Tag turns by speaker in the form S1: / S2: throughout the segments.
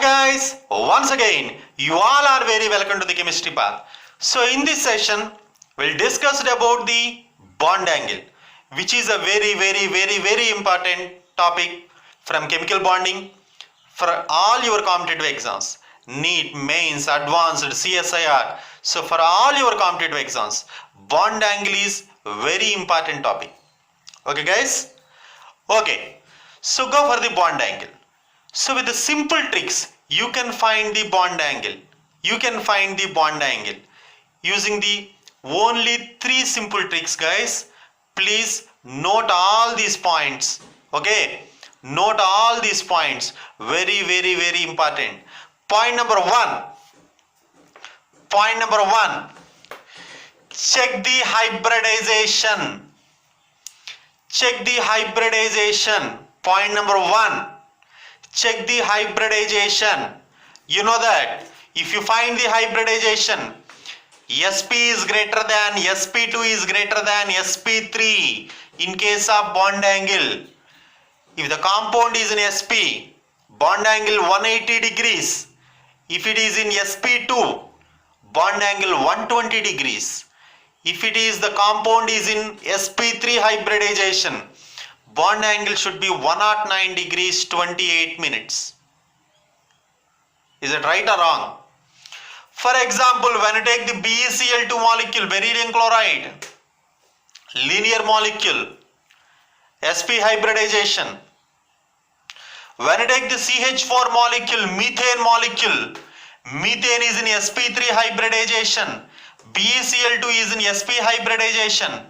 S1: guys, once again, you all are very welcome to the chemistry path. So in this session, we'll discuss about the bond angle, which is a very important topic from chemical bonding for all your competitive exams. NEET, mains, advanced, CSIR. So for all your competitive exams, bond angle is very important topic. Okay guys? Okay. So go for the bond angle. So with the simple tricks, you can find the bond angle. You can find the bond angle using the only three simple tricks, guys. Please note all these points. Okay, note all these points. Very important. Point number one. Point number one. Check the hybridization. Check the hybridization. Point number one. Check the hybridization. You know that if you find the hybridization, sp is greater than, sp2 is greater than sp3 in case of bond angle. If the compound is in sp, bond angle 180 degrees. If it is in sp2, bond angle 120 degrees. If it is the compound is in sp3 hybridization, bond angle should be 109 degrees 28 minutes. Is it right or wrong? For example, when you take the BeCl2 molecule, beryllium chloride, linear molecule, sp hybridization. When you take the CH4 molecule, methane is in sp3 hybridization, BeCl2 is in sp hybridization.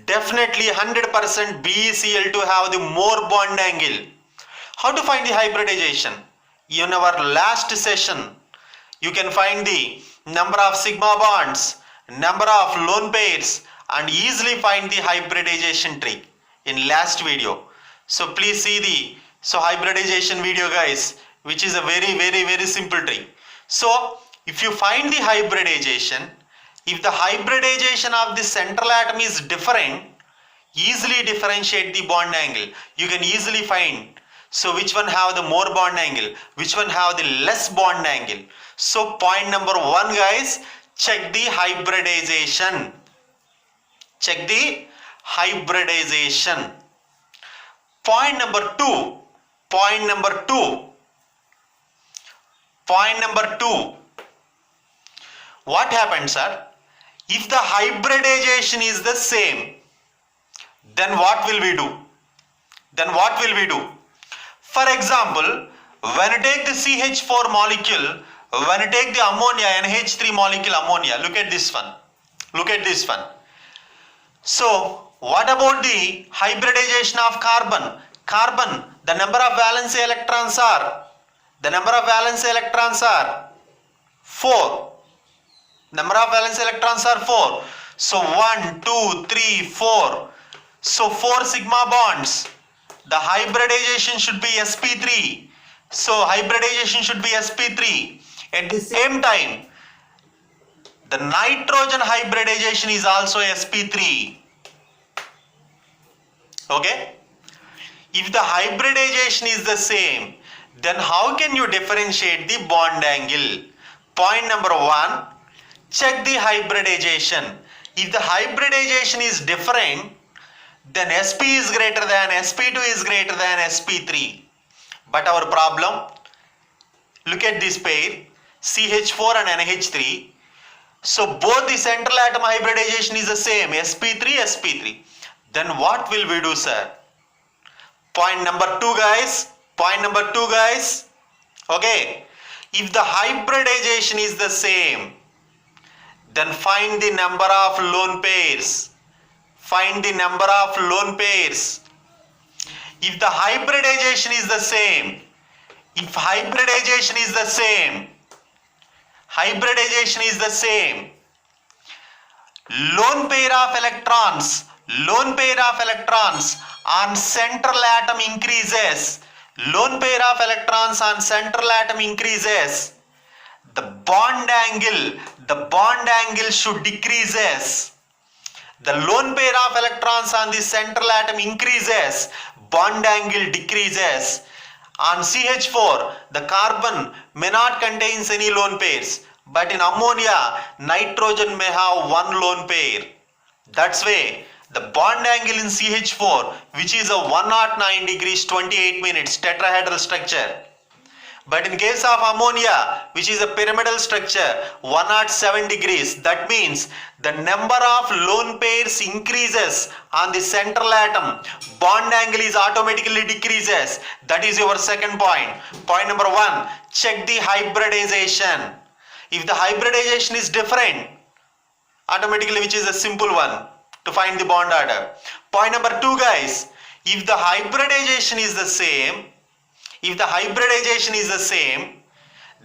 S1: Definitely 100% BeCl2 have the more bond angle. How to find the hybridization? In our last session, you can find the number of sigma bonds, number of lone pairs, and easily find the hybridization trick in last video. So please see the hybridization video, guys, which is a very simple trick. So if you find the hybridization, if the hybridization of the central atom is different, easily differentiate the bond angle. You can easily find. So which one have the more bond angle? Which one have the less bond angle? So point number one, guys, check the hybridization. Check the hybridization. Point number two. Point number two. Point number two. What happens, sir? If the hybridization is the same, then what will we do? Then what will we do? For example, when you take the CH4 molecule, when you take the ammonia, NH3 molecule ammonia, look at this one. Look at this one. So, what about the hybridization of carbon? Carbon, the number of valence electrons are? The number of valence electrons are 4. Number of valence electrons are 4. So 1, 2, 3, 4. So 4 sigma bonds. The hybridization should be sp3. So hybridization should be sp3. At the same time, the nitrogen hybridization is also sp3. Okay? If the hybridization is the same, then how can you differentiate the bond angle? Point number one. Check the hybridization. If the hybridization is different, then sp is greater than, sp2 is greater than sp3. But our problem, look at this pair, CH4 and NH3. So both the central atom hybridization is the same, sp3, sp3. Then what will we do, sir? Point number two, guys. Point number two, guys. Okay. If the hybridization is the same, then find the number of lone pairs. Find the number of lone pairs. If the hybridization is the same, if hybridization is the same, hybridization is the same, lone pair of electrons on central atom increases. Lone pair of electrons on central atom increases. The bond angle should decreases. The lone pair of electrons on the central atom increases, bond angle decreases. On CH4, the carbon may not contains any lone pairs, but in ammonia, nitrogen may have one lone pair. That's why the bond angle in CH4, which is a 109 degrees 28 minutes tetrahedral structure. But in case of ammonia, which is a pyramidal structure, 107 degrees, that means the number of lone pairs increases on the central atom. Bond angle is automatically decreases. That is your second point. Point number 1, check the hybridization. If the hybridization is different, automatically, which is a simple one to find the bond order. Point number 2, guys, if the hybridization is the same,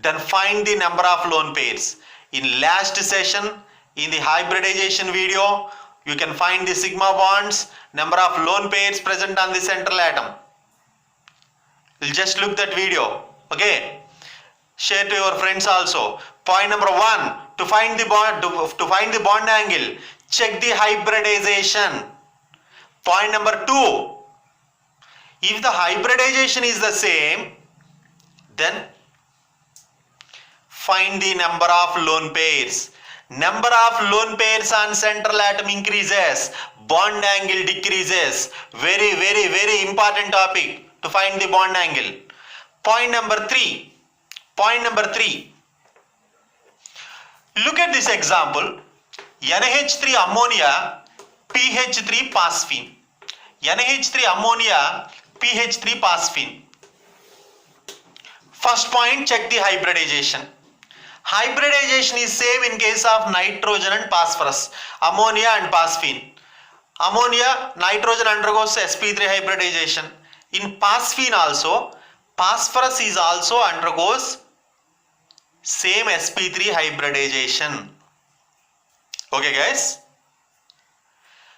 S1: then find the number of lone pairs. In last session, in the hybridization video, you can find the sigma bonds, number of lone pairs present on the central atom. You'll just look that video. Okay. Share to your friends also. Point number 1, to find the bond angle, check the hybridization. Point number 2, if the hybridization is the same, then find the number of lone pairs. Number of lone pairs on central atom increases, bond angle decreases. Very, very, very important topic to find the bond angle. Point number 3. Look at this example. NH3 ammonia, PH3 phosphine. NH3 ammonia, PH3 phosphine. First point, check the hybridization. Hybridization is same in case of nitrogen and phosphorus, ammonia and phosphine. Ammonia, nitrogen undergoes sp3 hybridization. In phosphine also, phosphorus is also undergoes same sp3 hybridization. Okay, guys.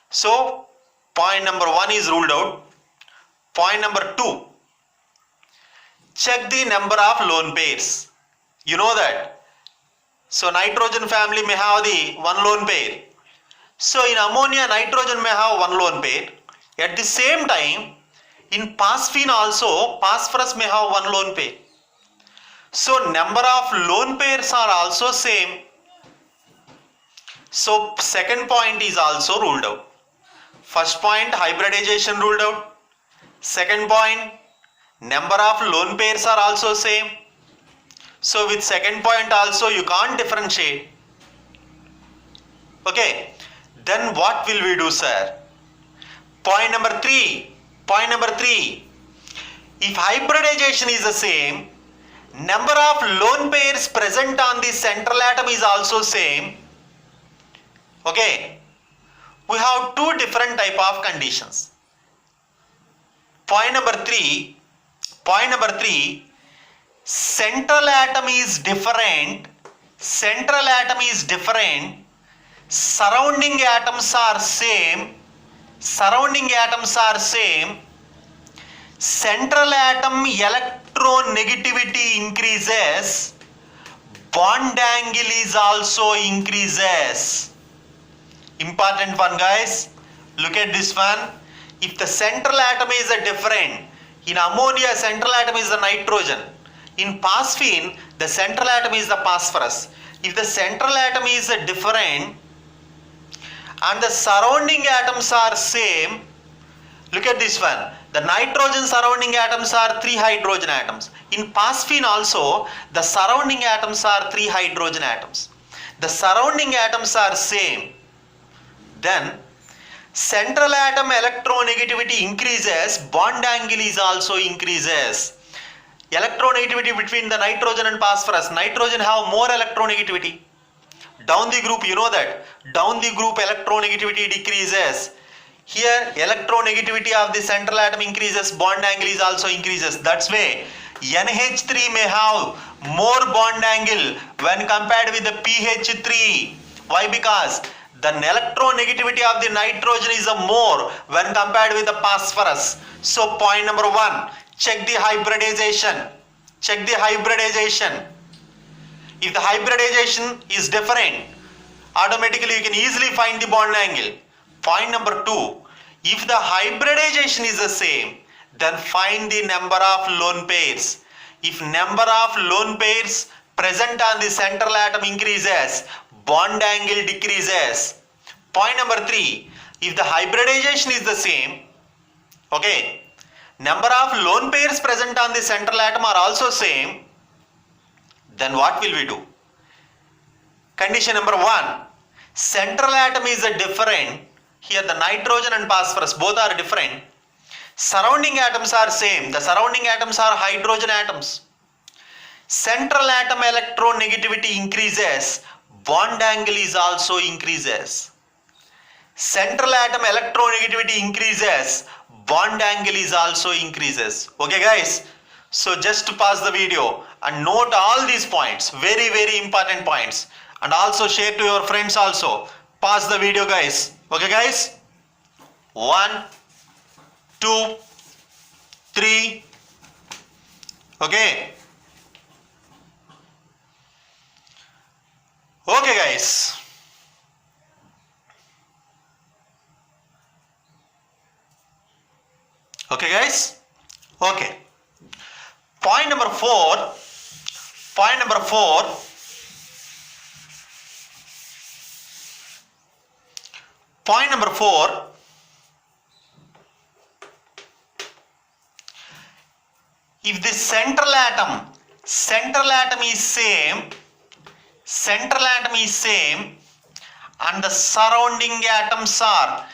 S1: So point number 1 is ruled out. Point number 2, check the number of lone pairs. You know that. So nitrogen family may have the one lone pair. So in ammonia, nitrogen may have one lone pair. At the same time, in phosphine also, phosphorus may have one lone pair. So number of lone pairs are also same. So second point is also ruled out. First point, hybridization ruled out. Second point, number of lone pairs are also same. So with second point also you can't differentiate. Okay. Then what will we do, sir? Point number 3. If hybridization is the same, number of lone pairs present on the central atom is also same. Okay. We have two different type of conditions. Point number 3, central atom is different, surrounding atoms are same, central atom electronegativity increases, bond angle is also increases. Important one, guys. Look at this one. If the central atom is a different, in ammonia central atom is the nitrogen. In phosphine, the central atom is the phosphorus. If the central atom is a different and the surrounding atoms are same, look at this one. The nitrogen surrounding atoms are 3 hydrogen atoms. In phosphine also, the surrounding atoms are 3 hydrogen atoms. The surrounding atoms are same. Then central atom electronegativity increases, bond angle is also increases. Electronegativity between the nitrogen and phosphorus. Nitrogen have more electronegativity. Down the group, you know that. Down the group electronegativity decreases. Here electronegativity of the central atom increases, bond angle is also increases. That's why NH3 may have more bond angle when compared with the PH3. Why? Because the electronegativity of the nitrogen is more when compared with the phosphorus. So point number 1, check the hybridization. If the hybridization is different, automatically you can easily find the bond angle. Point number 2, if the hybridization is the same, then find the number of lone pairs. If number of lone pairs present on the central atom increases, bond angle decreases. Point number 3, if the hybridization is the same, okay, number of lone pairs present on the central atom are also same, then what will we do? Condition number 1, central atom is a different. Here the nitrogen and phosphorus both are different. Surrounding atoms are same. The surrounding atoms are hydrogen atoms. Central atom electronegativity increases, bond angle is also increases. Central atom electronegativity increases, bond angle is also increases. Okay guys, so just to pause the video and note all these points, very important points, and also share to your friends also. Pause the video guys. Okay guys, 1, 2, 3. Okay. Okay guys. Okay guys. Okay. Point number 4. Point number 4. Point number 4. If the central atom is same, and the surrounding atoms are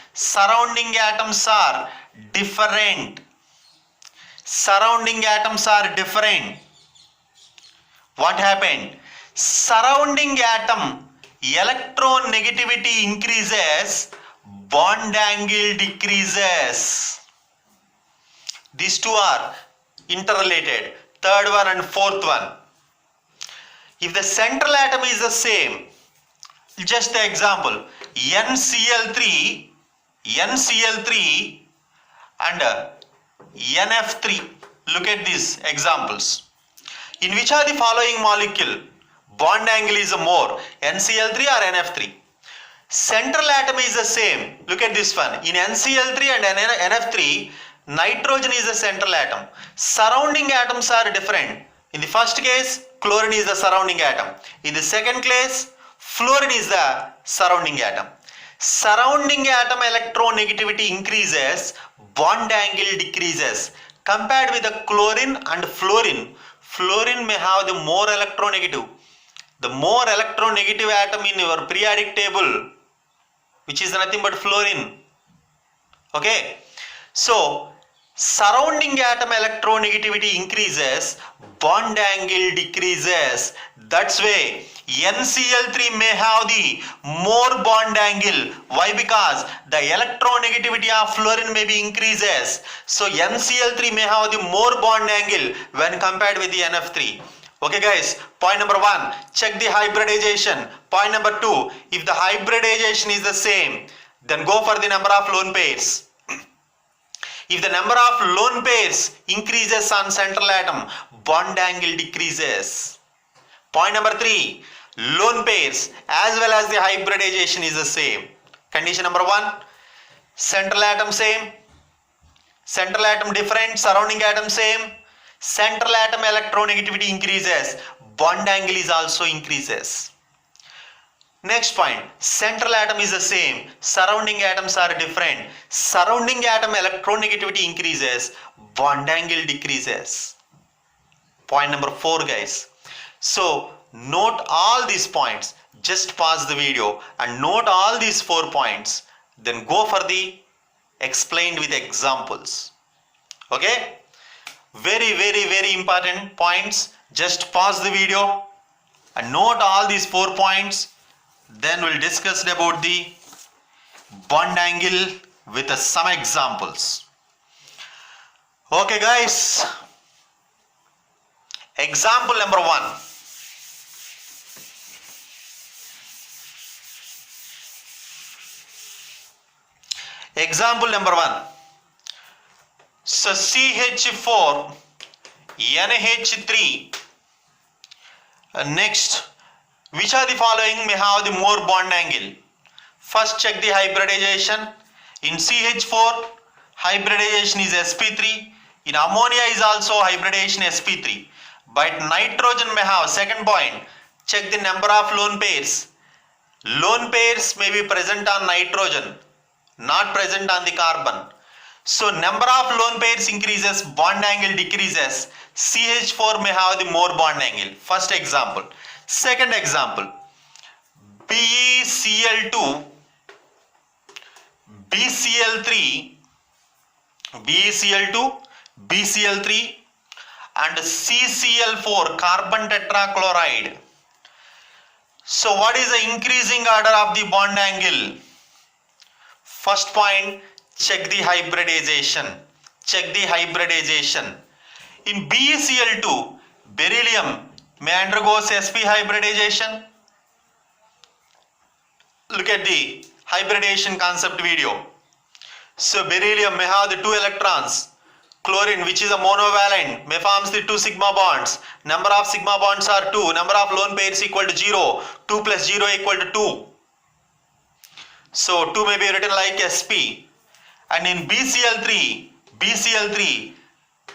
S1: different. Surrounding atoms are different. What happened? Surrounding atom electronegativity increases, bond angle decreases. These two are interrelated. Third one and fourth one. If the central atom is the same, just the example, NCl3 and NF3. Look at these examples. In which are the following molecule bond angle is more, NCl3 or NF3? Central atom is the same. Look at this one. In NCl3 and NF3, nitrogen is the central atom. Surrounding atoms are different. In the first case, chlorine is the surrounding atom. In the second case, fluorine is the surrounding atom. Surrounding atom electronegativity increases, bond angle decreases. Compared with the chlorine and fluorine, fluorine may have the more electronegative. The more electronegative atom in your periodic table, which is nothing but fluorine. Okay. So, surrounding atom electronegativity increases, bond angle decreases. That's why NCl3 may have the more bond angle. Why? Because the electronegativity of fluorine may be increases. So NCl3 may have the more bond angle when compared with the NF3. Okay guys, point number 1, check the hybridization. Point number 2, if the hybridization is the same, then go for the number of lone pairs. If the number of lone pairs increases on central atom, bond angle decreases. Point number 3, lone pairs as well as the hybridization is the same. Condition number 1, central atom same, central atom different, surrounding atom same, central atom electronegativity increases, bond angle is also increases. Next point, central atom is the same, surrounding atoms are different, surrounding atom electronegativity increases, bond angle decreases. Point number 4 guys. So note all these points, just pause the video and note all these 4 points, then go for the explained with examples. Okay, very important points. Just pause the video and note all these 4 points, then we'll discuss about the bond angle with some examples. Okay guys, example number 1. Example number 1. So CH4 NH3. Next, which are the following may have the more bond angle? First check the hybridization. In CH4, hybridization is sp3. In ammonia is also hybridization sp3. But nitrogen may have, second point, check the number of lone pairs. Lone pairs may be present on nitrogen, not present on the carbon. So number of lone pairs increases, bond angle decreases. CH4 may have the more bond angle. First example. Second example. BeCl2, BCl3, BeCl2, BCl3 and CCl4, carbon tetrachloride. So what is the increasing order of the bond angle? First point, check the hybridization. Check the hybridization. In BeCl2, beryllium may undergo sp hybridization. Look at the hybridization concept video. So beryllium may have the 2 electrons. Chlorine, which is a monovalent, may forms the 2 sigma bonds. Number of sigma bonds are 2. Number of lone pairs equal to 0. 2 plus 0 equal to 2. So 2 may be written like sp. And in BCl3,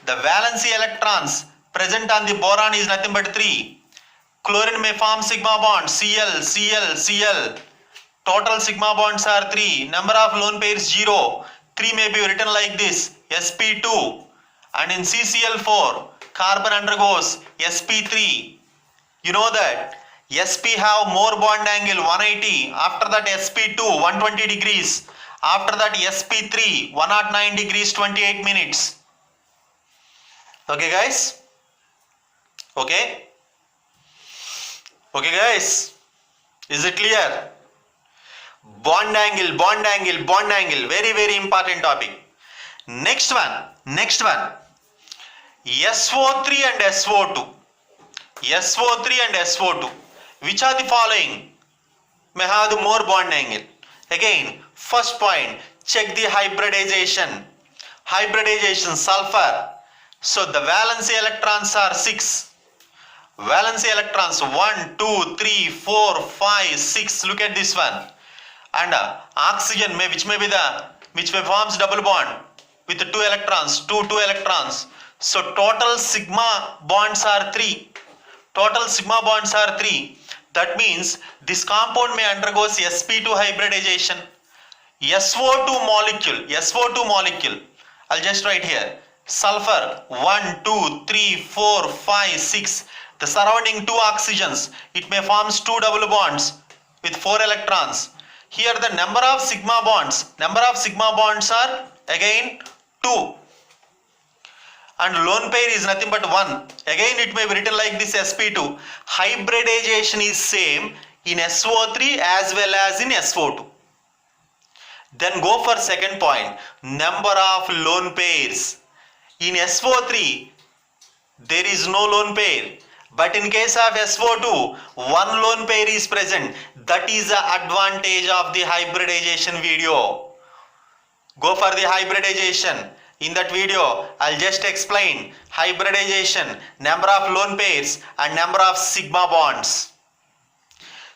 S1: the valency electrons present on the boron is nothing but 3. Chlorine may form sigma bonds, Cl, Cl, Cl. Total sigma bonds are 3. Number of lone pairs 0. 3 may be written like this, sp2. And in CCl4, carbon undergoes sp3. You know that sp have more bond angle 180. After that sp2 120 degrees. After that sp3 109 degrees 28 minutes. Okay guys? Okay? Okay guys? Is it clear? Bond angle, bond angle, bond angle. Very, very important topic. Next one. SO3 and SO2. SO3 and SO2. Which are the following may have the more bond angle? Again, first point, check the hybridization. Hybridization, sulfur. So the valency electrons are 6. Valency electrons 1, 2, 3, 4, 5, 6. Look at this one. And oxygen which may forms double bond with 2 electrons, 2 electrons. So total sigma bonds are 3. Total sigma bonds are 3. That means this compound may undergo sp2 hybridization. SO2 molecule. I'll just write here. Sulfur 1, 2, 3, 4, 5, 6. The surrounding 2 oxygens, it may forms 2 double bonds with 4 electrons. Here the number of sigma bonds are again 2. And lone pair is nothing but 1. Again it may be written like this, sp2. Hybridization is same in SO3 as well as in SO2. Then go for second point, number of lone pairs. In SO3 there is no lone pair. But in case of SO2, 1 lone pair is present. That is the advantage of the hybridization video. Go for the hybridization. In that video, I'll just explain hybridization, number of lone pairs and number of sigma bonds.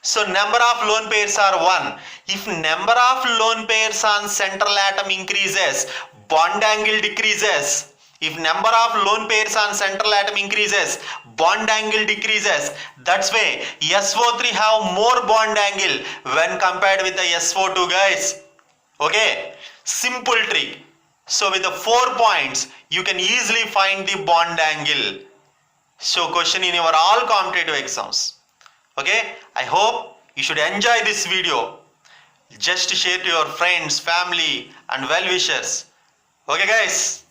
S1: So number of lone pairs are 1. If number of lone pairs on central atom increases, bond angle decreases. If number of lone pairs on central atom increases, bond angle decreases. That's why SO3 have more bond angle when compared with the SO2 guys. Okay, simple trick. So with the 4 points, you can easily find the bond angle. So question in your all competitive exams. Okay, I hope you should enjoy this video. Just share to your friends, family and well-wishers. Okay guys.